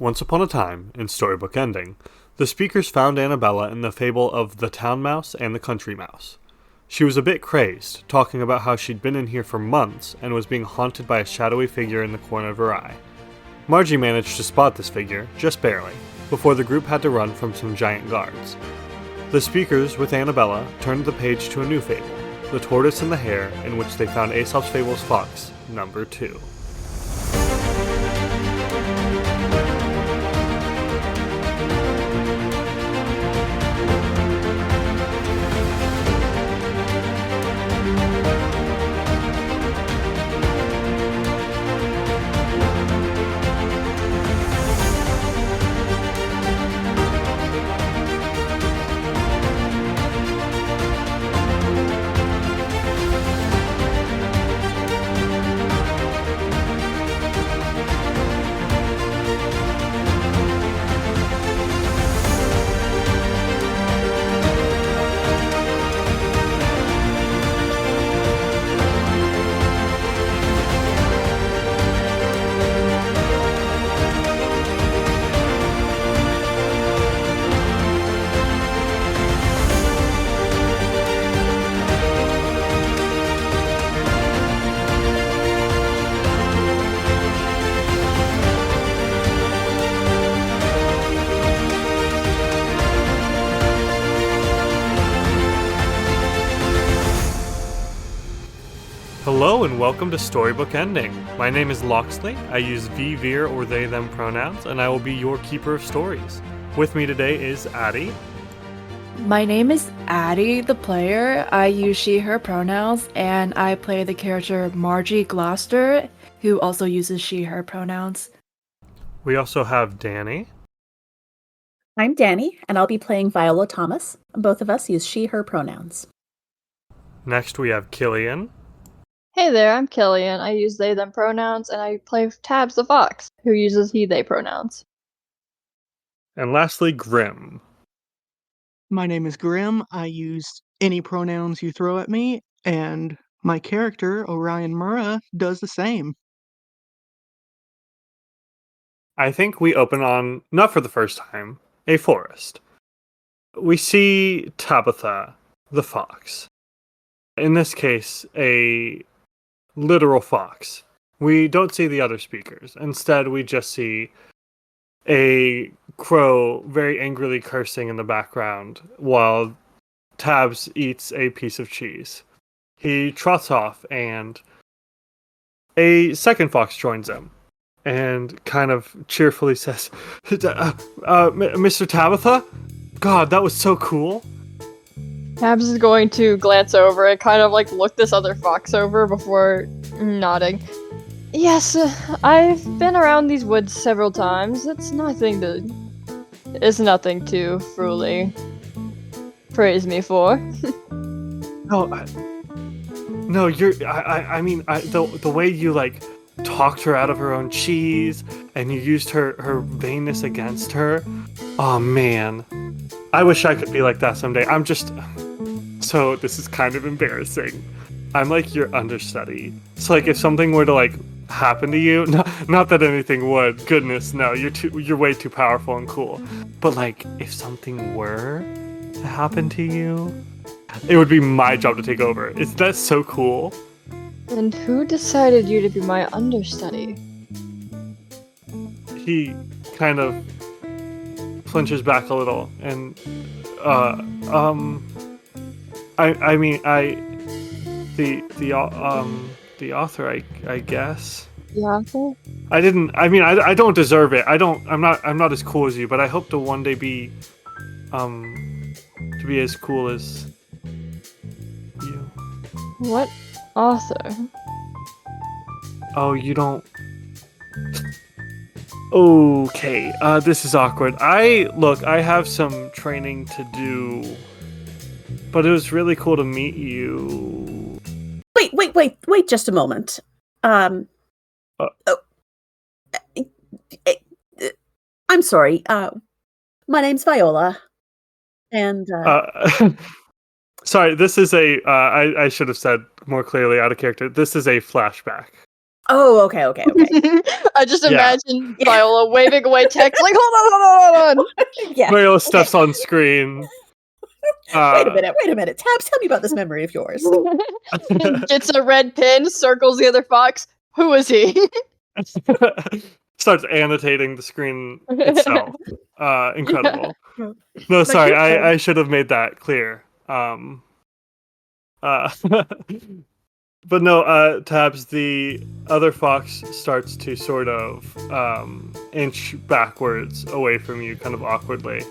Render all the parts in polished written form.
Once upon a time, in Storybook Ending, the speakers found Annabella in the fable of the Town Mouse and the Country Mouse. She was a bit crazed, talking about how she'd been in here for months and was being haunted by a shadowy figure in the corner of her eye. Margie managed to spot this figure, just barely, before the group had to run from some giant guards. The speakers, with Annabella, turned the page to a new fable, The Tortoise and the Hare, in which they found Aesop's Fables Fox, number 2. Hello and welcome to Storybook Ending. My name is Loxley. I use V, Veer, or they, them pronouns, and I will be your keeper of stories. With me today is Addie. My name is Addie, the player. I use she, her pronouns, and I play the character Margie Gloucester, who also uses she, her pronouns. We also have Danny. I'm Danny, and I'll be playing Viola Thomas. Both of us use she, her pronouns. Next we have Killian. Hey there, I'm Killian. I use they, them pronouns, and I play Tabs the Fox, who uses he, they pronouns. And lastly, Grim. My name is Grim. I use any pronouns you throw at me, and my character, Orion Murrah, does the same. I think we open on, not for the first time, a forest. We see Tabitha, the fox. In this case, a literal fox. We don't see the other speakers. Instead, we just see a crow very angrily cursing in the background while Tabs eats a piece of cheese. He trots off and a second fox joins him and kind of cheerfully says, Mr. Tabitha? God, that was so cool. Tabs is going to glance over and kind of like look this other fox over before nodding. Yes, I've been around these woods several times. It's nothing to truly praise me for. No, I mean, the way you like talked her out of her own cheese and you used her vainness against her. Oh man, I wish I could be like that someday. So this is kind of embarrassing. I'm like your understudy. So like if something were to like happen to you, not that anything would, goodness no, you're way too powerful and cool. But like if something were to happen to you, it would be my job to take over. Is that so cool? And who decided you to be my understudy? He kind of flinches back a little and the author, I guess. The author? I don't deserve it. I'm not as cool as you, but I hope to one day be to be as cool as you. What author? Oh, you don't. Okay, this is awkward. I have some training to do, but it was really cool to meet you. Wait just a moment. I'm sorry. My name's Viola, and sorry, this is a, I should have said more clearly out of character, this is a flashback. Oh, okay. I just Yeah. imagine Viola waving away text like, hold on. Yeah. Viola steps on screen. Wait a minute. Tabs, tell me about this memory of yours. Gets a red pin, circles the other fox. Who is he? Starts annotating the screen itself. Incredible. No, Like, sorry, here's I should have made that clear. But no, Tabs, the other fox starts to sort of inch backwards away from you, kind of awkwardly.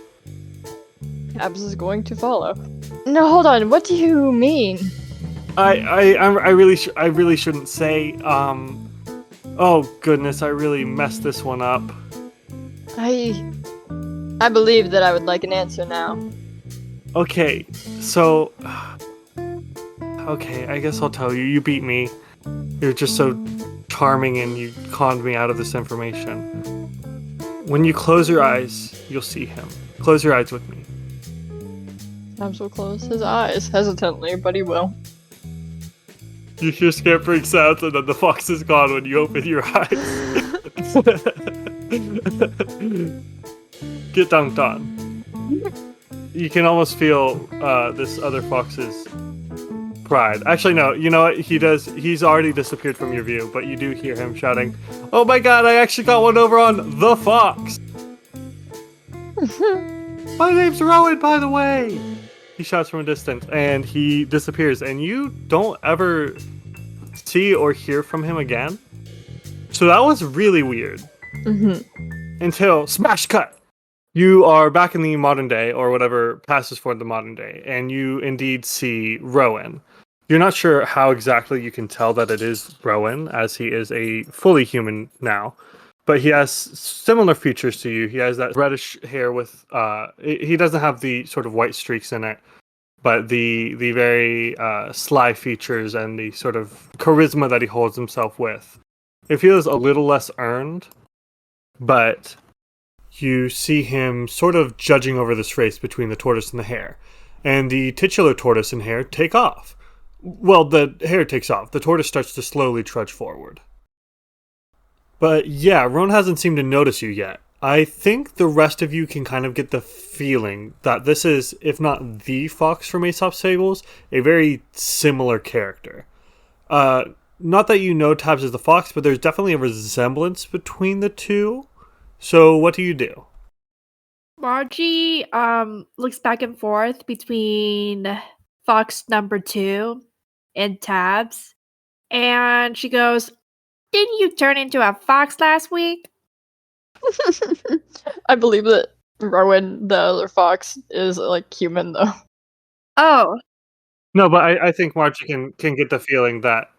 Tabs is going to follow. No, hold on. What do you mean? I really shouldn't say. Oh goodness, I really messed this one up. I believe that I would like an answer now. Okay, so okay, I guess I'll tell you. You beat me. You're just so charming, and you conned me out of this information. When you close your eyes, you'll see him. Close your eyes with me. Tabs will close his eyes hesitantly, but he will. You hear scampering sounds, and then the fox is gone when you open your eyes. Get dunked on. You can almost feel this other fox's pride. Actually, no. You know what? He's already disappeared from your view, but you do hear him shouting, "Oh my god, I actually got one over on the fox!" My name's Rowan, by the way! He shouts from a distance, and he disappears, and you don't ever see or hear from him again. So that was really weird. Until smash cut! You are back in the modern day, or whatever passes for the modern day, and you indeed see Rowan. You're not sure how exactly you can tell that it is Rowan, as he is a fully human now. But he has similar features to you. He has that reddish hair with, he doesn't have the sort of white streaks in it, but the very sly features and the sort of charisma that he holds himself with. It feels a little less earned, but you see him sort of judging over this race between the tortoise and the hare. And the titular tortoise and hare take off. Well, the hare takes off. The tortoise starts to slowly trudge forward. But yeah, Rowan hasn't seemed to notice you yet. I think the rest of you can kind of get the feeling that this is, if not the fox from Aesop's Fables, a very similar character. Not that you know Tabs is the fox, but there's definitely a resemblance between the two. So what do you do? Margie looks back and forth between fox number 2 and Tabs, and she goes, "Didn't you turn into a fox last week?" I believe that Rowan, the other fox, is like human though. Oh, No, but I think Margie can get the feeling that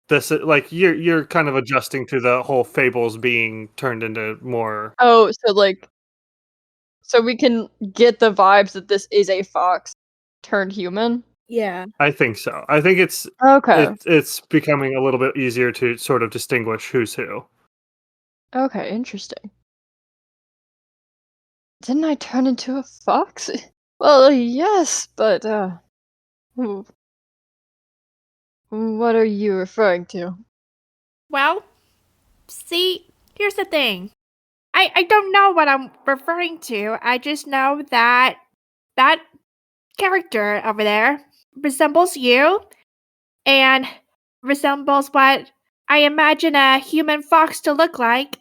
this, like, you're kind of adjusting to the whole Fables being turned into more. Oh, so we can get the vibes that this is a fox turned human. Yeah. I think so. I think it's Okay. it's becoming a little bit easier to sort of distinguish who's who. Okay, interesting. Didn't I turn into a fox? Well, yes, but what are you referring to? well, see, here's the thing. I don't know what I'm referring to. I just know that that character over there resembles you and resembles what I imagine a human fox to look like,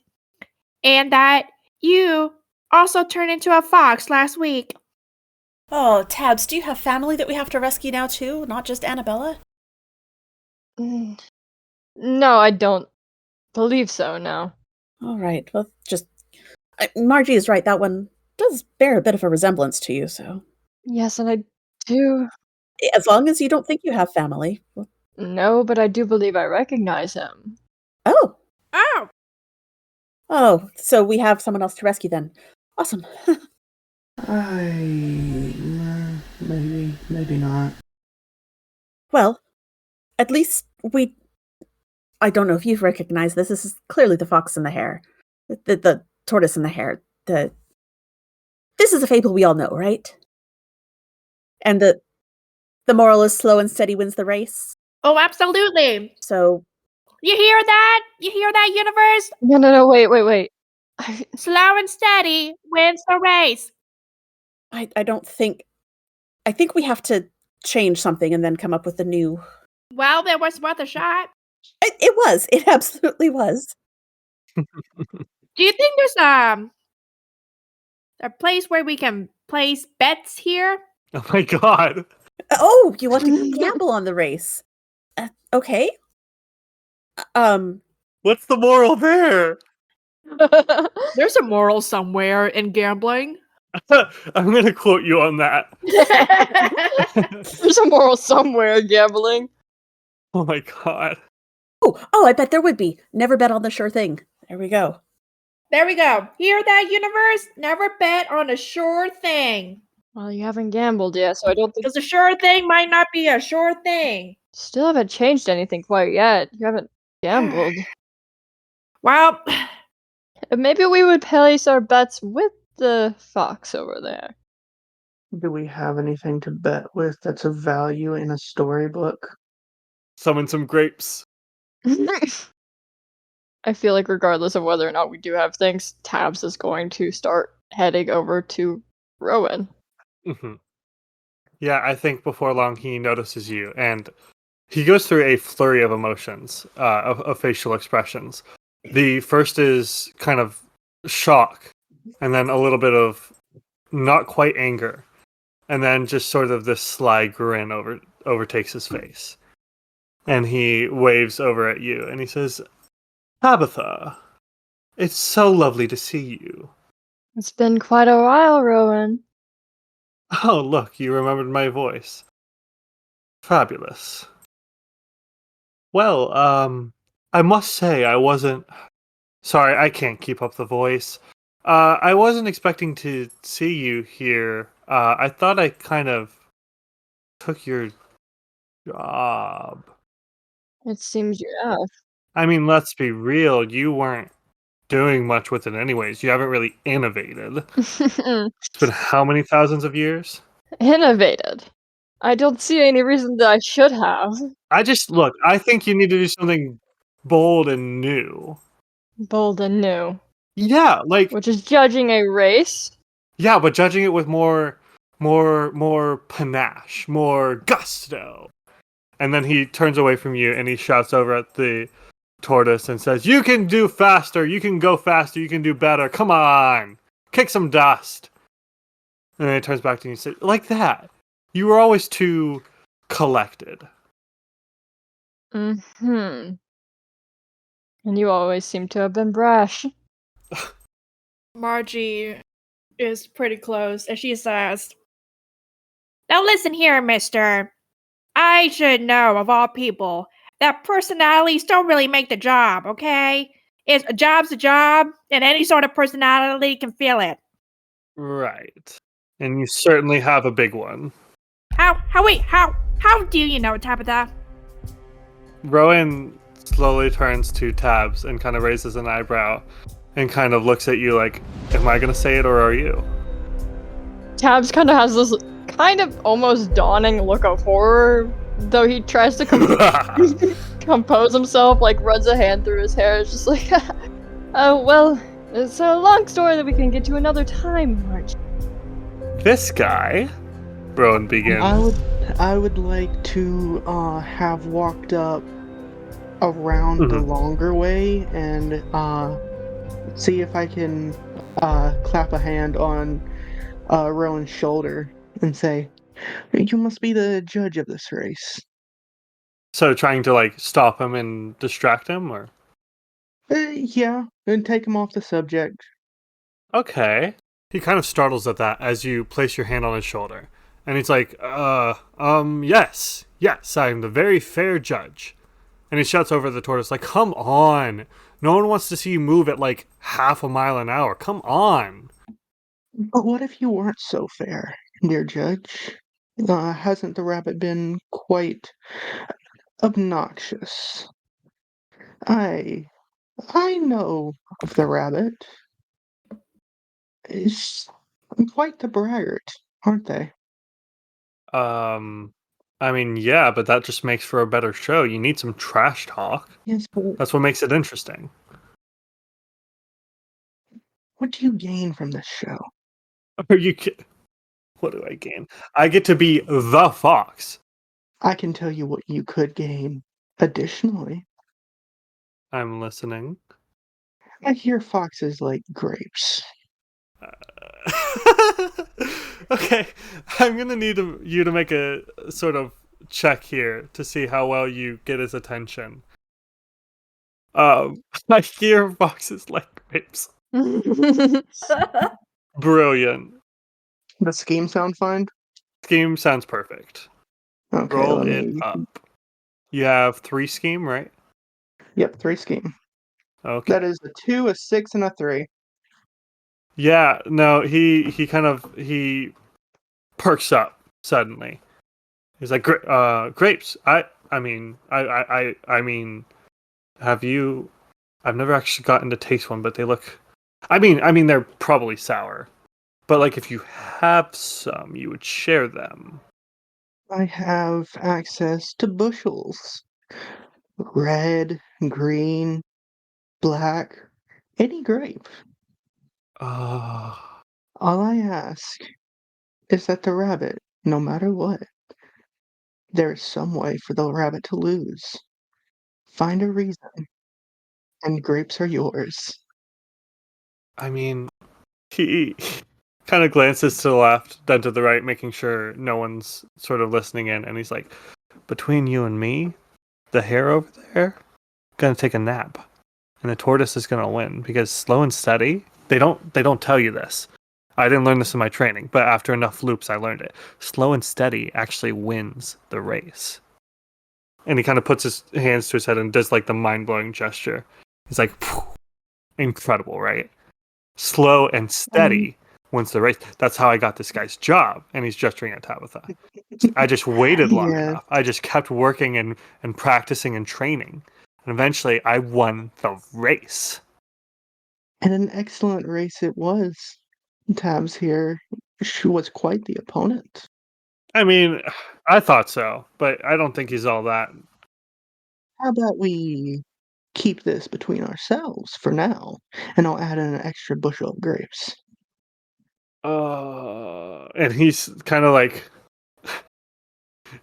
and that you also turned into a fox last week. Oh, Tabs, do you have family that we have to rescue now too? Not just Annabella? Mm, No, I don't believe so, no. All right. Well, just Margie is right. That one does bear a bit of a resemblance to you. So Yes, and I do. as long as you don't think you have family. No, but I do believe I recognize him. Oh, Oh, oh. So we have someone else to rescue then. Awesome. Maybe not. Well, at least we. I don't know if you've recognized this. This is clearly the fox and the hare, the tortoise and the hare. This is a fable we all know, right? And the moral is slow and steady wins the race. oh, absolutely. So You hear that? You hear that, universe? No, wait. Slow and steady wins the race. I don't think. I think we have to change something and then come up with a new. Well, it was worth a shot. It was. It absolutely was. Do you think there's a place where we can place bets here? Oh my god. Oh, you want to gamble on the race? Okay. What's the moral there? There's a moral somewhere in gambling. I'm gonna quote you on that. There's a moral somewhere in gambling. Oh my god. Oh, I bet there would be. Never bet on the sure thing. There we go. There we go. Hear that, universe? Never bet on a sure thing. Well, you haven't gambled yet, so I don't think. Because a sure thing might not be a sure thing. Still haven't changed anything quite yet. You haven't gambled. Well, Maybe we would place our bets with the fox over there. Do we have anything to bet with that's of value in a storybook? Summon some grapes. I feel like regardless of whether or not we do have things, Tabs is going to start heading over to Rowan. Mhm. Yeah, I think before long he notices you, and he goes through a flurry of emotions, of facial expressions. The first is kind of shock, and then a little bit of not quite anger, and then just sort of this sly grin overtakes his face. And he waves over at you, and he says, Tabitha, it's so lovely to see you. It's been quite a while, Rowan. Oh, look, you remembered my voice. Fabulous. Well, I must say I wasn't... Sorry, I can't keep up the voice. I wasn't expecting to see you here. I thought I kind of took your job. It seems you have. I mean, let's be real, you weren't doing much with it anyways. You haven't really innovated. It's been how many thousands of years? Innovated. I don't see any reason that I should have. Look, I think you need to do something bold and new. Bold and new. Yeah, like, Which is judging a race. yeah, but judging it with more panache, more gusto. And then he turns away from you and he shouts over at the tortoise and says, "You can do faster, you can go faster, you can do better. Come on, kick some dust." And then he turns back to you and says, "Like that. You were always too collected." Mm-hmm. And you always seem to have been brash. Margie is pretty close, and she says, Now listen here, mister. I should know, of all people, that personalities don't really make the job, okay? A job's a job, and any sort of personality can feel it. Right. And you certainly have a big one. How do you know, Tabitha? Rowan slowly turns to Tabs and kind of raises an eyebrow and kind of looks at you like, am I going to say it or are you? Tabs kind of has this kind of almost dawning look of horror, though he tries to compose himself, like runs a hand through his hair. It's just like, well, it's a long story that we can get to another time, Marge. This guy, Rowan begins. I would like to have walked up around the longer way and see if I can clap a hand on Rowan's shoulder and say, "You must be the judge of this race." So trying to like stop him and distract him, or? Yeah, and take him off the subject. Okay. He kind of startles at that as you place your hand on his shoulder. And he's like, yes, I'm the very fair judge. And he shouts over at the tortoise like, come on. No one wants to see you move at like half a mile an hour. Come on. But what if you weren't so fair, dear judge? Hasn't the rabbit been quite obnoxious? I know of the rabbit. Is quite the braggart, aren't they? I mean, yeah, but that just makes for a better show. You need some trash talk. Yes, but That's what makes it interesting. what do you gain from this show? Are you kidding? What do I gain? I get to be the fox. I can tell you what you could gain additionally. I'm listening. I hear foxes like grapes. Okay, I'm gonna need you to make a sort of check here to see how well you get his attention. I hear foxes like grapes. Brilliant. The scheme sound fine? Scheme sounds perfect. Okay, Roll let it me. up. You have 3 scheme, right? Yep, 3 scheme. Okay. That is a 2, a 6, and a 3. Yeah, no, he perks up suddenly. He's like, grapes. I mean, have you? I've never actually gotten to taste one, but they look. I mean, they're probably sour. But like, if you have some, you would share them. I have access to bushels. Red, green, black, any grape. Ah, All I ask is that the rabbit, no matter what, there is some way for the rabbit to lose. Find a reason, and grapes are yours. I mean, he kind of glances to the left, then to the right, making sure no one's sort of listening in, and he's like, "Between you and me, the hare over there gonna take a nap, and the tortoise is gonna win because slow and steady. They don't tell you this. I didn't learn this in my training, but after enough loops, I learned it. Slow and steady actually wins the race." And he kind of puts his hands to his head and does like the mind blowing gesture. He's like, "Phew, incredible, right? Slow and steady wins the race. That's how I got this guy's job." And he's gesturing at Tabitha. I just waited long Yeah, enough. I just kept working and practicing and training. And eventually I won the race. and an excellent race it was. Tabs here. She was quite the opponent. I mean, I thought so, but I don't think he's all that. How about we keep this between ourselves for now, and I'll add in an extra bushel of grapes. And he's kind of like,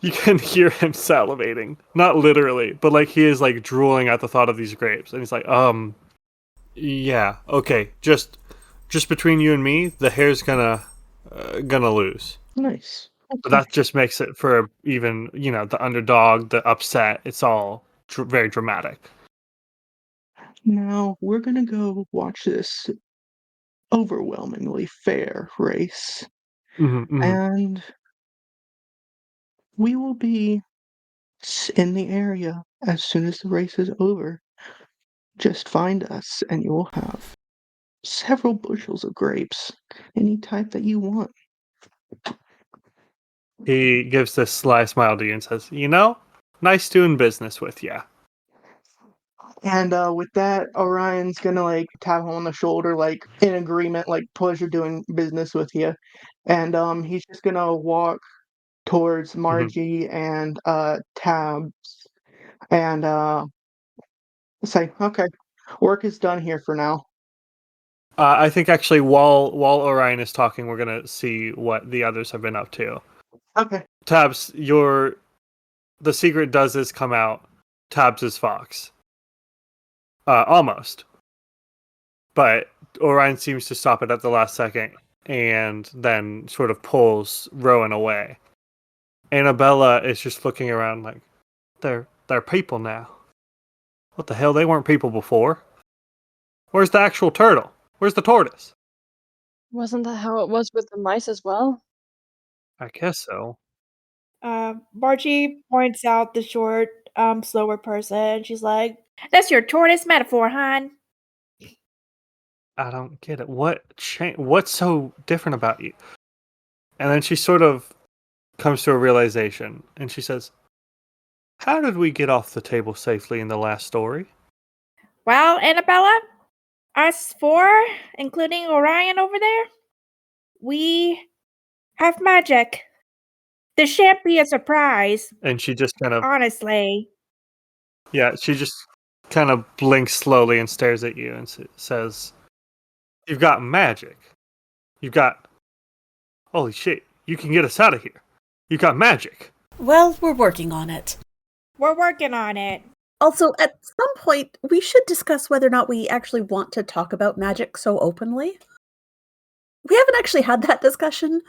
you can hear him salivating. Not literally, but like he is like drooling at the thought of these grapes. And he's like, yeah, okay, just between you and me, the hare's gonna lose. Nice. But Okay. that just makes it for even, the underdog, the upset. It's all very dramatic. Now we're gonna go watch this overwhelmingly fair race, Mm-hmm. and we will be in the area as soon as the race is over. Just find us, and you will have several bushels of grapes, any type that you want. He gives this sly smile to you and says, nice doing business with ya. And with that, Orion's gonna like tap him on the shoulder, like in agreement, like pleasure doing business with you. And he's just gonna walk towards Mhm. Margie and Tabs and say, okay, work is done here for now. I think actually, while Orion is talking, we're gonna see what the others have been up to. Okay. Tabs, the secret does come out. Tabs is Fox. Almost. But Orion seems to stop it at the last second and then sort of pulls Rowan away. Annabella is just looking around like, they're people now. What the hell? They weren't people before. Where's the actual turtle? Where's the tortoise? Wasn't that how it was with the mice as well? I guess so. Margie points out the short, slower person. She's like, "That's your tortoise metaphor, hon." I don't get it. What's so different about you? And then she sort of comes to a realization and she says, "How did we get off the table safely in the last story?" Well, Annabella, us four, including Orion over there, we have magic. This shan't be a surprise, And she just kind of, honestly. yeah, she just kind of blinks slowly and stares at you and says, "You've got magic. You've got, holy shit, you can get us out of here. You've got magic." Well, we're working on it. We're working on it. Also, at some point, we should discuss whether or not we actually want to talk about magic so openly. We haven't actually had that discussion,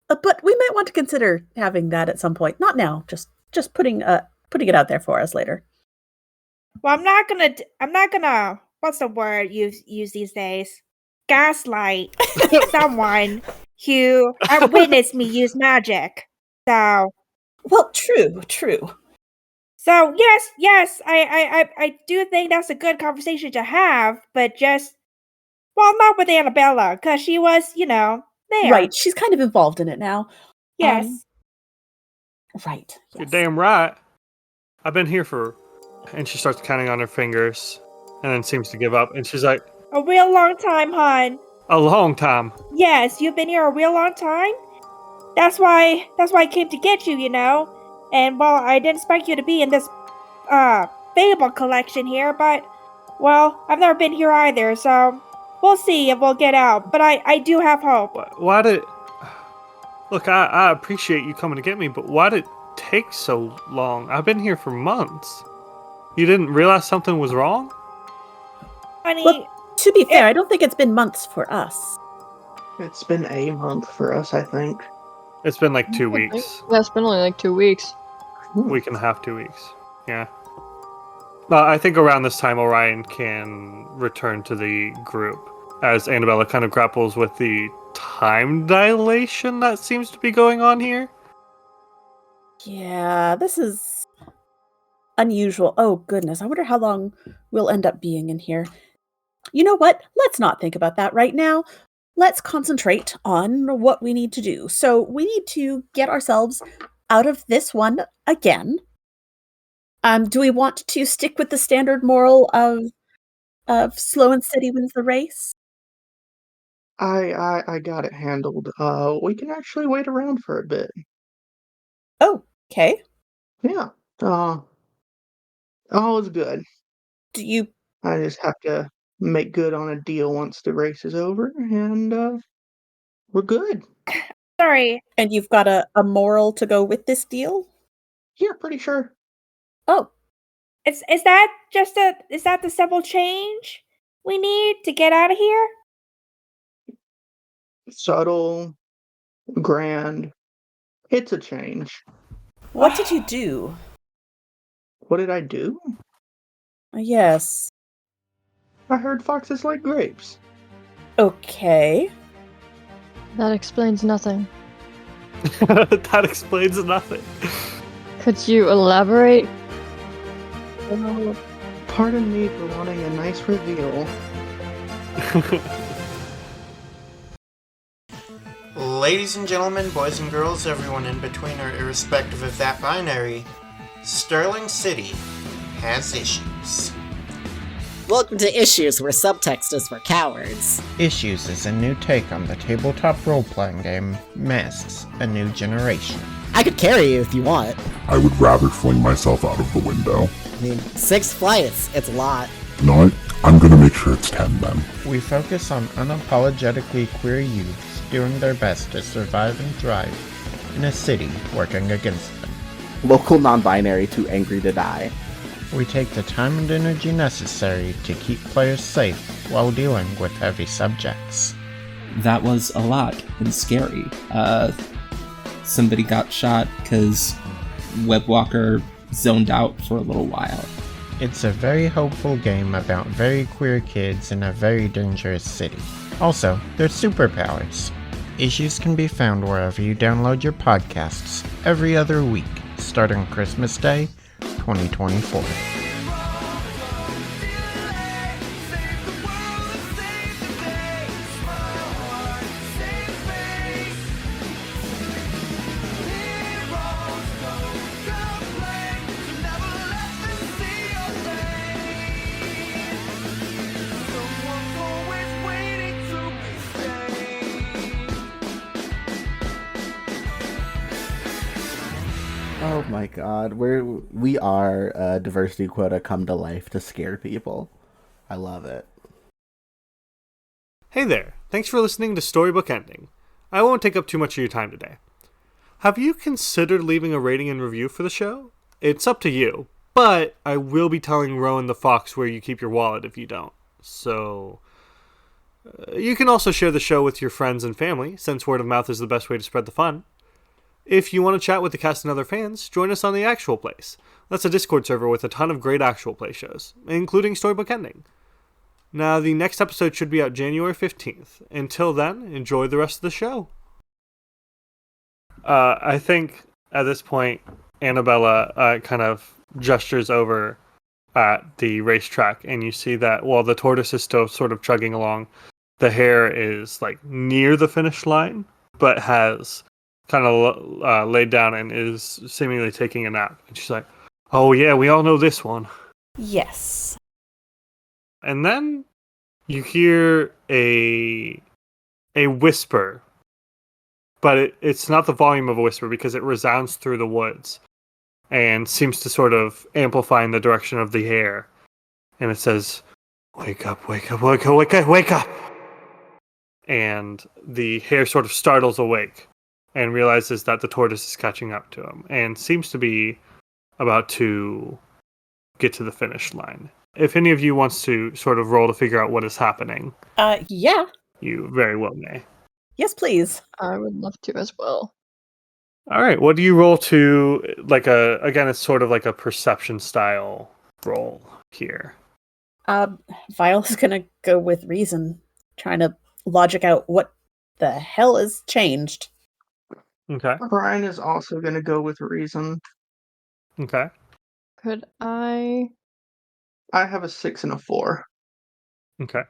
but we might want to consider having that at some point. Not now, just putting it out there for us later. Well, I'm not gonna, what's the word use these days? Gaslight someone who witnessed me use magic. So Well, true. yes, I do think that's a good conversation to have, but just, well, not with Annabella, because she was, there. Right, she's kind of involved in it now. Yes. Right. You're Yes. damn right. I've been here for, and she starts counting on her fingers, and then seems to give up. And she's like, A real long time, hon. "A long time." Yes, you've been here a real long time. That's why I came to get you, And well, I didn't expect you to be in this Fable collection here, but well, I've never been here either, so we'll see if we'll get out. But I do have hope. Why did? Look, I appreciate you coming to get me, but why did it take so long? I've been here for months. You didn't realize something was wrong? Honey, Well, to be fair, I don't think it's been months for us. It's been a month for us, I think. It's been like 2 weeks. Yeah, it's been only like 2 weeks. Week and a half, 2 weeks. Yeah. I think around this time, Orion can return to the group as Annabella kind of grapples with the time dilation that seems to be going on here. Yeah, this is unusual. Oh, goodness. I wonder how long we'll end up being in here. You know what? Let's not think about that right now. Let's concentrate on what we need to do. So we need to get ourselves out of this one again. Do we want to stick with the standard moral of slow and steady wins the race? I got it handled. We can actually wait around for a bit. Oh, okay. Yeah. All is good. Do you I just have to make good on a deal once the race is over, and we're good. sorry. and you've got a moral to go with this deal? Yeah, pretty sure. Oh, Is that the simple change we need to get out of here? Subtle, grand. It's a change. what did you do? What did I do? Yes. I heard foxes like grapes. Okay. That explains nothing. That explains nothing. Could you elaborate? Pardon me for wanting a nice reveal. Ladies and gentlemen, boys and girls, everyone in between or irrespective of that binary, Sterling City has issues. Welcome to Issues, where subtext is for cowards. Issues is a new take on the tabletop role-playing game Masks: A New Generation. I could carry you if you want. I would rather fling myself out of the window. I mean, 6 flights, it's a lot. You know what? I'm gonna make sure it's 10 then. We focus on unapologetically queer youths doing their best to survive and thrive in a city working against them. Local non-binary too angry to die. We take the time and energy necessary to keep players safe while dealing with heavy subjects. That was a lot and scary. Somebody got shot because Webwalker zoned out for a little while. It's a very hopeful game about very queer kids in a very dangerous city. Also, there's superpowers. Issues can be found wherever you download your podcasts every other week, starting Christmas Day, 2024. Oh my god, we are a diversity quota come to life to scare people. I love it. Hey there, thanks for listening to Storybook Ending. I won't take up too much of your time today. Have you considered leaving a rating and review for the show? It's up to you, but I will be telling Rowan the Fox where you keep your wallet if you don't. So, you can also share the show with your friends and family, since word of mouth is the best way to spread the fun. If you want to chat with the cast and other fans, join us on the Actual Place. That's a Discord server with a ton of great actual play shows, including Storybook Ending. Now, the next episode should be out January 15th. Until then, enjoy the rest of the show. I think at this point, Annabella kind of gestures over at the racetrack, and you see that while the tortoise is still sort of chugging along, the hare is like near the finish line, but has kind of laid down and is seemingly taking a nap. And she's like, "Oh yeah, we all know this one." Yes. And then you hear a whisper, but it's not the volume of a whisper because it resounds through the woods and seems to sort of amplify in the direction of the hare. And it says, "Wake up, wake up, wake up, wake up, wake up!" And the hare sort of startles awake and realizes that the tortoise is catching up to him and seems to be about to get to the finish line. If any of you wants to sort of roll to figure out what is happening, Yeah. you very well may. Yes, please. I would love to as well. All right, what do you roll to, again, it's sort of like a perception style roll here. Viola's gonna go with reason, trying to logic out what the hell has changed. Okay. Brian is also going to go with reason. Okay. Could I? I have a 6 and a 4. Okay.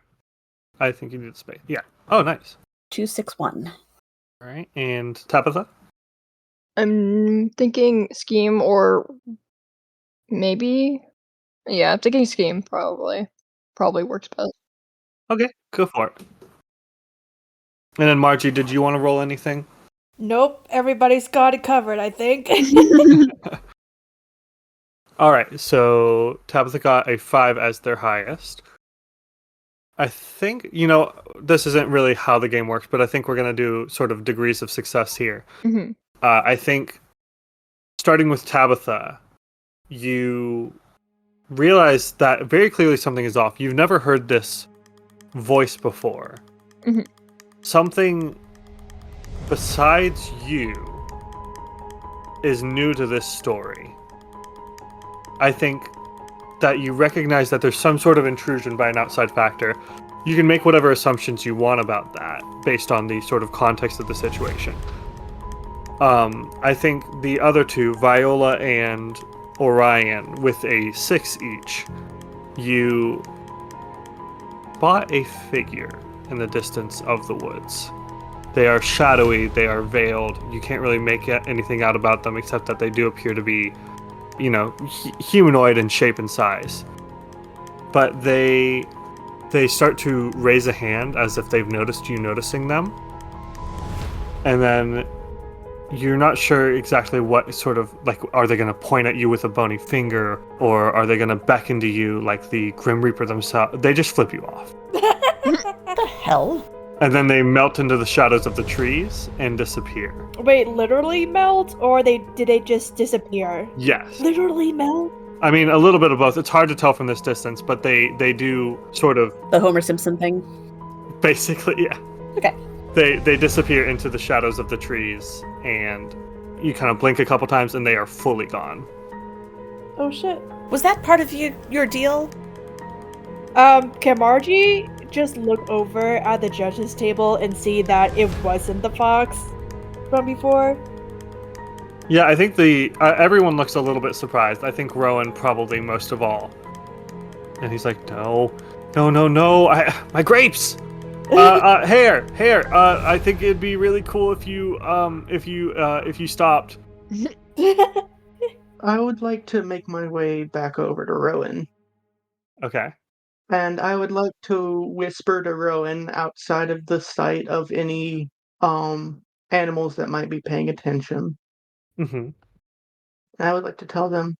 I think you need space. Yeah. Oh, nice. 261. All right, and Tabitha? I'm thinking scheme or maybe. Yeah, I'm thinking scheme probably. Probably works best. Okay, go for it. And then Margie, did you want to roll anything? Nope, everybody's got it covered, I think. All right, so Tabitha got a 5 as their highest. I think, this isn't really how the game works, but I think we're going to do sort of degrees of success here. Mm-hmm. I think, starting with Tabitha, you realize that very clearly something is off. You've never heard this voice before. Mm-hmm. Something besides you is new to this story. I think that you recognize that there's some sort of intrusion by an outside factor. You can make whatever assumptions you want about that based on the sort of context of the situation. I think the other two, Viola and Orion, with a 6 each, you spot a figure in the distance of the woods. They are shadowy, they are veiled. You can't really make anything out about them except that they do appear to be, humanoid in shape and size. But they start to raise a hand as if they've noticed you noticing them. And then you're not sure exactly what sort of, are they going to point at you with a bony finger, or are they going to beckon to you like the Grim Reaper themselves? They just flip you off. What the hell? And then they melt into the shadows of the trees and disappear. Wait, literally melt? Or did they just disappear? Yes. Literally melt? I mean, a little bit of both. It's hard to tell from this distance, but they do sort of... The Homer Simpson thing? Basically, yeah. Okay. They disappear into the shadows of the trees, and you kind of blink a couple times, and they are fully gone. Oh shit. Was that part of your deal? Can Margie just look over at the judge's table and see that it wasn't the fox from before? Yeah, I think everyone looks a little bit surprised. I think Rowan probably most of all. And he's like, no, my grapes! Hair, I think it'd be really cool if you stopped. I would like to make my way back over to Rowan. Okay. And I would like to whisper to Rowan outside of the sight of any animals that might be paying attention. Mm-hmm. I would like to tell them,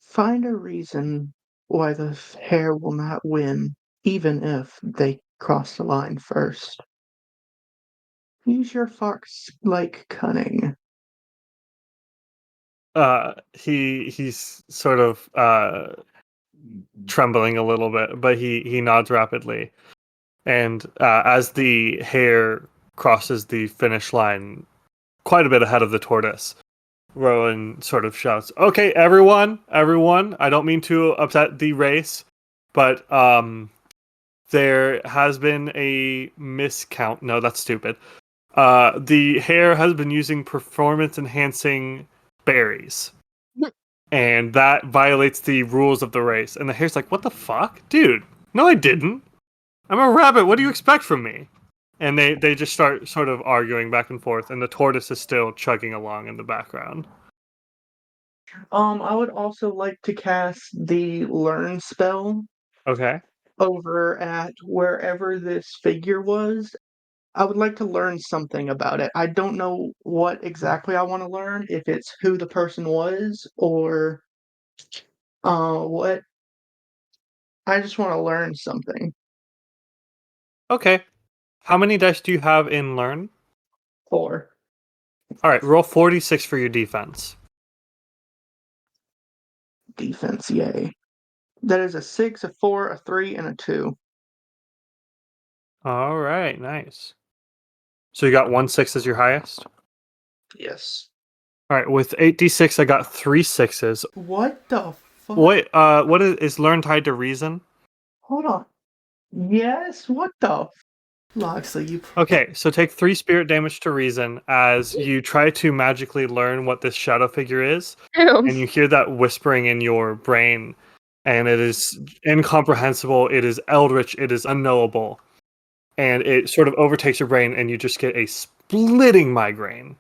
find a reason why the hare will not win, even if they cross the line first. Use your fox-like cunning. He's sort of trembling a little bit, but he nods rapidly. And as the hare crosses the finish line, quite a bit ahead of the tortoise, Rowan sort of shouts, "Okay, everyone, I don't mean to upset the race, but there has been a miscount." No, that's stupid. The hare has been using performance-enhancing berries, and that violates the rules of the race. And the hare's like, "What the fuck? Dude, no, I didn't. I'm a rabbit. What do you expect from me?" And they just start sort of arguing back and forth, and the tortoise is still chugging along in the background. I would also like to cast the learn spell Okay. over at wherever this figure was. I would like to learn something about it. I don't know what exactly I want to learn, if it's who the person was or what. I just want to learn something. Okay. How many dice do you have in learn? 4. All right, roll 46 for your defense. Defense, yay. That is a 6, a 4, a 3, and a 2. All right, nice. So you got 1 6 as your highest? Yes. All right, with 8d6, I got 3 6s. What the fuck? Wait, what is learn tied to reason? Hold on. Yes? What the Loxley, you. Okay, so take 3 spirit damage to reason as you try to magically learn what this shadow figure is, and you hear that whispering in your brain, and it is incomprehensible, it is eldritch, it is unknowable, and it sort of overtakes your brain, and you just get a splitting migraine.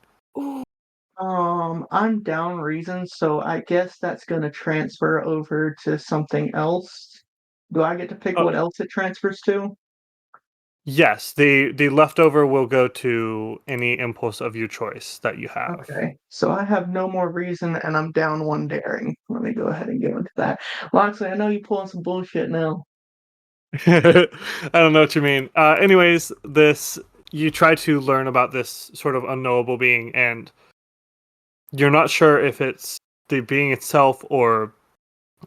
I'm down reason, so I guess that's gonna transfer over to something else. Do I get to pick what else it transfers to? Yes, the leftover will go to any impulse of your choice that you have. Okay, so I have no more reason, and I'm down 1 daring. Let me go ahead and go into that. Loxley, I know you're pulling some bullshit now. I don't know what you mean. Anyways, you try to learn about this sort of unknowable being, and you're not sure if it's the being itself or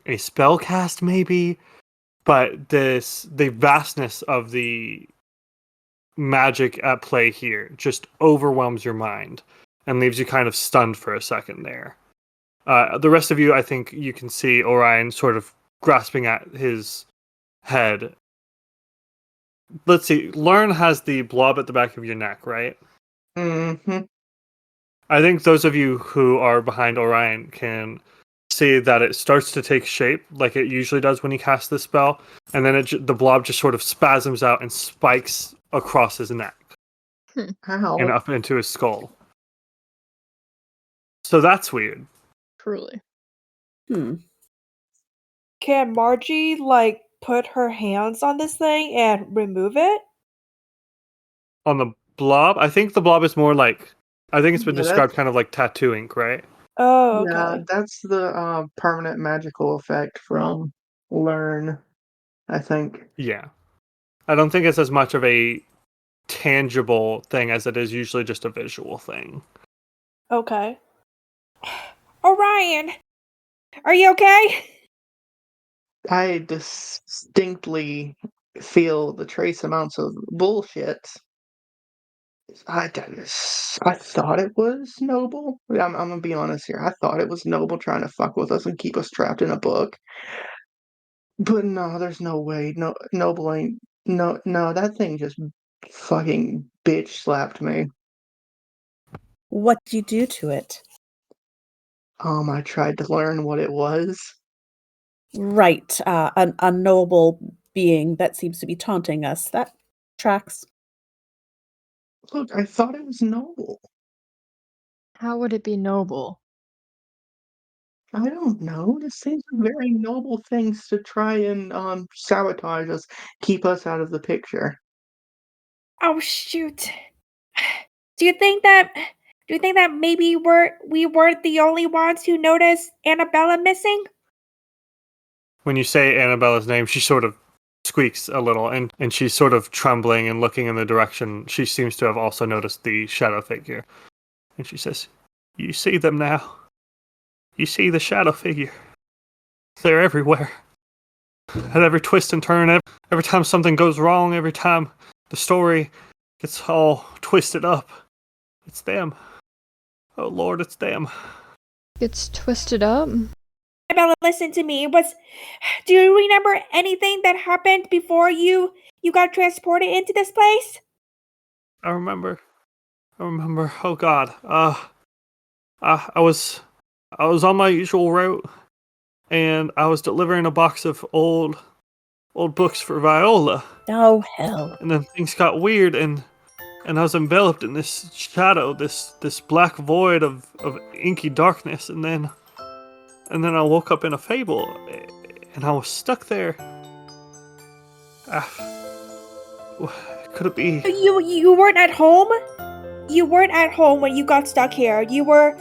a spell cast, maybe. But the vastness of the magic at play here just overwhelms your mind and leaves you kind of stunned for a second there. The rest of you, I think you can see Orion sort of grasping at his head. Let's see. Learn has the blob at the back of your neck, right? Mm-hmm. I think those of you who are behind Orion can see that it starts to take shape like it usually does when he casts this spell, and then the blob just sort of spasms out and spikes across his neck and up into his skull. So that's weird. Truly. Can Margie, put her hands on this thing and remove it? On the blob, I think the blob is more like, I think it's been Yeah, described kind of like tattoo ink, right? Oh, okay. Yeah, that's the permanent magical effect from Learn, I think. Yeah. I don't think it's as much of a tangible thing as it is usually just a visual thing. Okay. Orion! Are you okay? I distinctly feel the trace amounts of bullshit. I thought it was noble. I'm gonna be honest here. I thought it was noble trying to fuck with us and keep us trapped in a book. But no, there's no way. No, noble ain't. No, that thing just fucking bitch slapped me. What did you do to it? I tried to learn what it was. Right, an unknowable being that seems to be taunting us. That tracks. Look, I thought it was noble. How would it be noble? I don't know. This seems very noble things to try and sabotage us, keep us out of the picture. Oh, shoot. Do you think that Do you think that maybe we weren't the only ones who noticed Annabella missing? When you say Annabella's name, she sort of squeaks a little, and she's sort of trembling and looking in the direction. She seems to have also noticed the shadow figure. And she says, "You see them now. You see the shadow figure. They're everywhere. At every twist and turn, every time something goes wrong, every time the story gets all twisted up. It's them. Oh Lord, it's them." Gets twisted up. Annabella, listen to me. Do you remember anything that happened before you got transported into this place? I remember. Oh God. I was on my usual route, and I was delivering a box of old books for Viola. Oh, hell. And then things got weird, and I was enveloped in this shadow, this black void of inky darkness, and then I woke up in a Fable, and I was stuck there. Could it be? You weren't at home? You weren't at home when you got stuck here. You were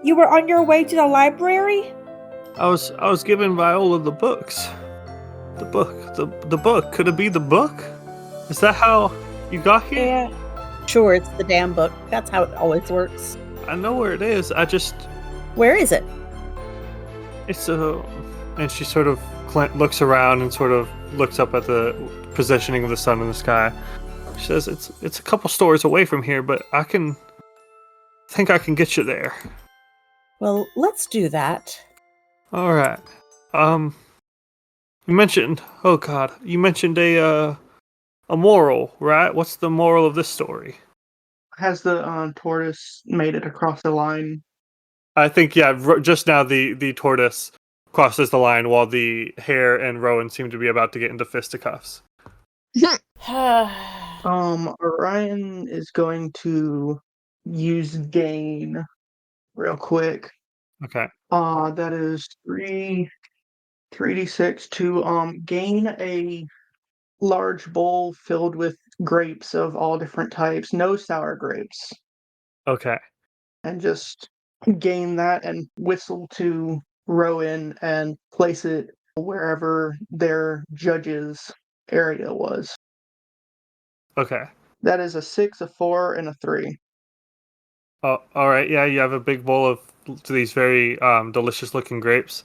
on your way to the library? I was giving Viola the books. The book. Could it be the book? Is that how you got here? Yeah. Sure, it's the damn book. That's how it always works. I know where it is. Where is it? It's and she sort of looks around and sort of looks up at the positioning of the sun in the sky. She says, "It's a couple stores away from here, but I think I can get you there." Well, let's do that. All right. You mentioned, oh God, a moral, right? What's the moral of this story? Has the tortoise made it across the line? I think, yeah, just now the tortoise crosses the line while the hare and Rowan seem to be about to get into fisticuffs. Orion is going to use gain real quick. Okay. That is 3d6 to gain a large bowl filled with grapes of all different types, no sour grapes. Okay. And just gain that and whistle to Rowan and place it wherever their judge's area was. Okay. That is a 6, a 4, and a 3. Oh, all right. Yeah, you have a big bowl of these very delicious-looking grapes.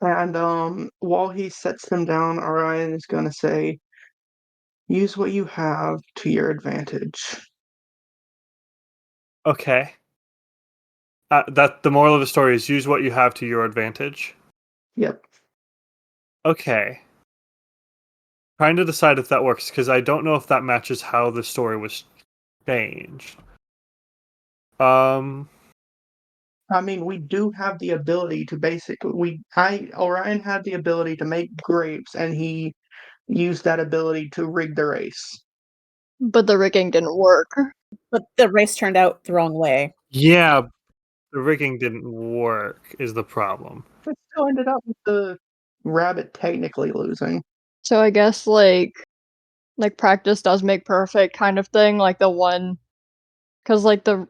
And while he sets them down, Orion is going to say, "Use what you have to your advantage." Okay. That the moral of the story is use what you have to your advantage. Yep. Okay. Trying to decide if that works, because I don't know if that matches how the story was changed. I mean, we do have the ability to Orion had the ability to make grapes, and he used that ability to rig the race. But the rigging didn't work. But the race turned out the wrong way. Yeah, the rigging didn't work is the problem. It still ended up with the rabbit technically losing. So I guess like practice does make perfect kind of thing, like the one, because like the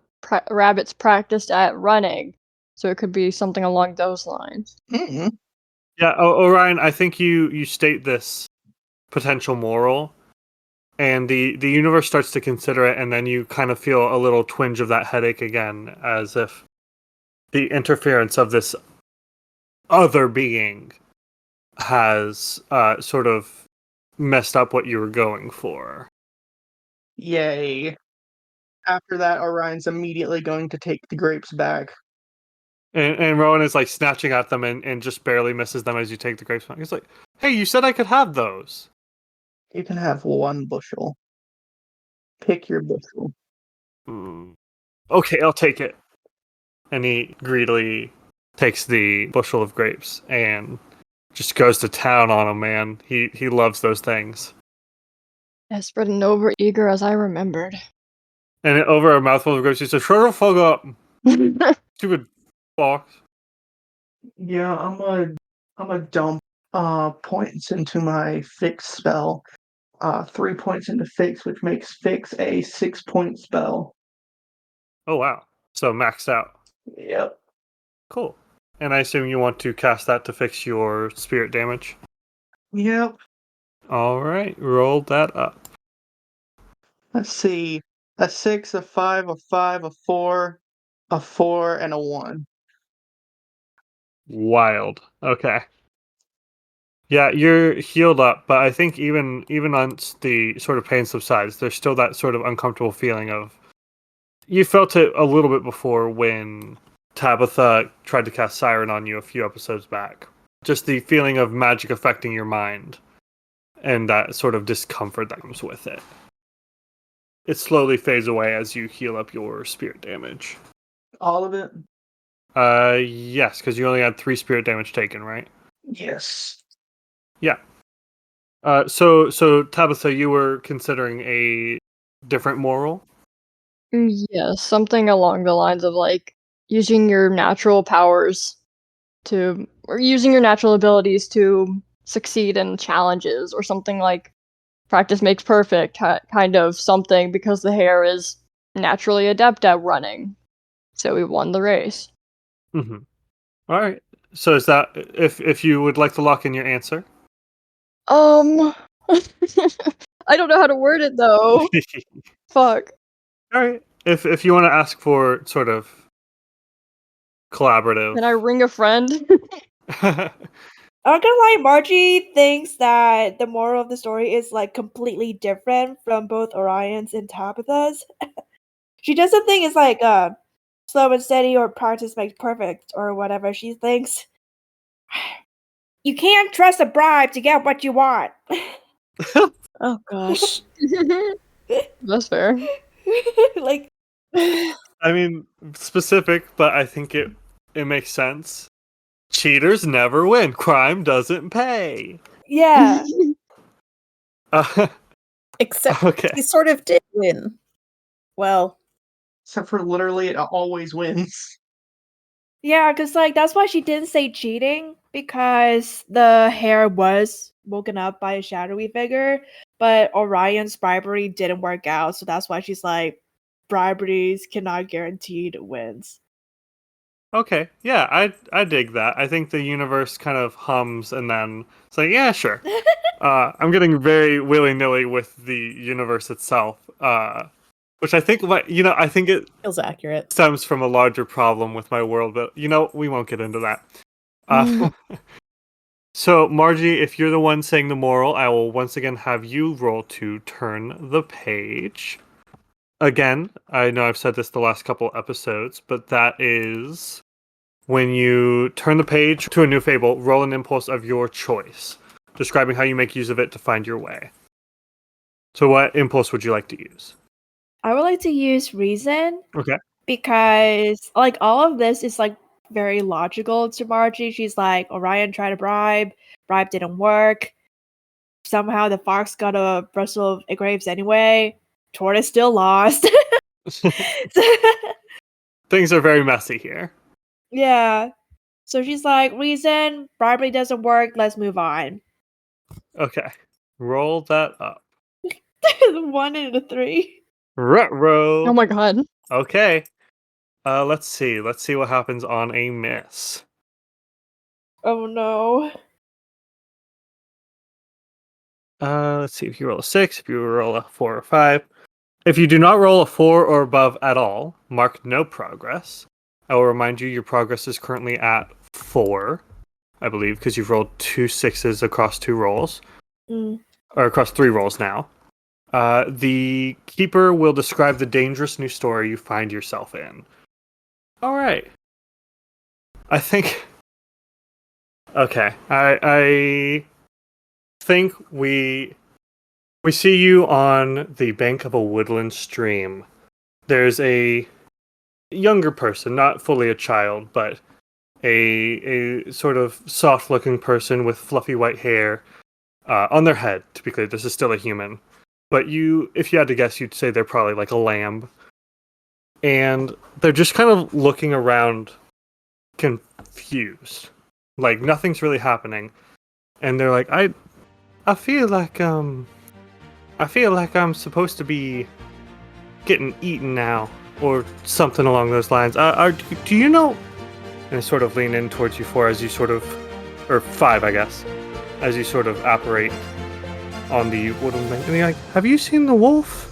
rabbits practiced at running, so it could be something along those lines. Mm-hmm. Yeah, Orion, I think you state this potential moral, and the universe starts to consider it, and then you kind of feel a little twinge of that headache again, as if the interference of this other being has sort of messed up what you were going for. Yay. After that, Orion's immediately going to take the grapes back. And Rowan is like snatching at them and just barely misses them as you take the grapes back. He's like, "Hey, you said I could have those." You can have 1 bushel. Pick your bushel. Okay, I'll take it. And he greedily takes the bushel of grapes and just goes to town on them, man. He loves those things. Desperate and overeager as I remembered. And over a mouthful of grapes, he says, "Shut the fuck up, stupid fox." Yeah, I'm gonna dump points into my fix spell. 3 points into fix, which makes fix a 6-point spell. Oh wow, So maxed out. Yep. Cool. And I assume you want to cast that to fix your spirit damage? Yep. Alright, roll that up. Let's see. A 6, a 5, a 5, a 4, a 4, and a 1. Wild. Okay. Yeah, you're healed up, but I think even once the sort of pain subsides, there's still that sort of uncomfortable feeling of... You felt it a little bit before when Tabitha tried to cast Siren on you a few episodes back. Just the feeling of magic affecting your mind and that sort of discomfort that comes with it. It slowly fades away as you heal up your spirit damage. All of it? Yes, because you only had 3 spirit damage taken, right? Yes. Yeah. So Tabitha, you were considering a different moral? Yeah, something along the lines of like using your natural powers or using your natural abilities to succeed in challenges, or something like practice makes perfect, kind of something, because the hare is naturally adept at running. So we won the race. Mm-hmm. All right. So is that if you would like to lock in your answer? I don't know how to word it though. Fuck. All right. If you want to ask for sort of collaborative. Can I ring a friend? I'm not gonna lie, Margie thinks that the moral of the story is like completely different from both Orion's and Tabitha's. She doesn't think it's like slow and steady or practice makes perfect or whatever. She thinks you can't trust a bribe to get what you want. Oh gosh. That's fair. Like I mean, specific, but I think it makes sense. Cheaters never win. Crime doesn't pay. yeah. Except Okay. he sort of did win. Well, Except for literally, it always wins. Yeah, because like that's why she didn't say cheating, because the hare was woken up by a shadowy figure, but Orion's bribery didn't work out, so that's why she's like, briberies cannot guarantee wins. Okay. Yeah, I dig that. I think the universe kind of hums and then it's like, yeah, sure. I'm getting very willy-nilly with the universe itself. Which I think I think it feels accurate. stems from a larger problem with my world, but we won't get into that. So Margie, if you're the one saying the moral, I will once again have you roll to turn the page. Again, I know I've said this the last couple episodes, but that is when you turn the page to a new fable, roll an impulse of your choice, describing how you make use of it to find your way. So what impulse would you like to use? I would like to use reason. Okay. Because like all of this is like very logical to Margie. She's like, Orion tried to bribe didn't work. Somehow the fox got a Brussels of graves anyway. Tortoise still lost. Things are very messy here. Yeah. So she's like, reason, bribery doesn't work, let's move on. Okay. Roll that up. 1 and a 3. Ruh-roh. Oh my god. Okay. Let's see. Let's see what happens on a miss. Oh no. Let's see if you roll a 6, if you roll a 4 or 5. If you do not roll a 4 or above at all, mark no progress. I will remind you your progress is currently at 4, I believe, because you've rolled 2 6s across 2 rolls. Or across 3 rolls now. The keeper will describe the dangerous new story you find yourself in. Alright. I think... Okay. I think we see you on the bank of a woodland stream. There's a younger person, not fully a child, but a sort of soft-looking person with fluffy white hair on their head. To be clear, this is still a human. But if you had to guess, you'd say they're probably like a lamb. And they're just kind of looking around confused. Like nothing's really happening. And they're like, I feel like I'm supposed to be getting eaten now. or something along those lines. Do you know? And I sort of lean in towards you 4 as you sort of, or 5, I guess, as you sort of apparate on the wooden thing. And you're like, have you seen the wolf?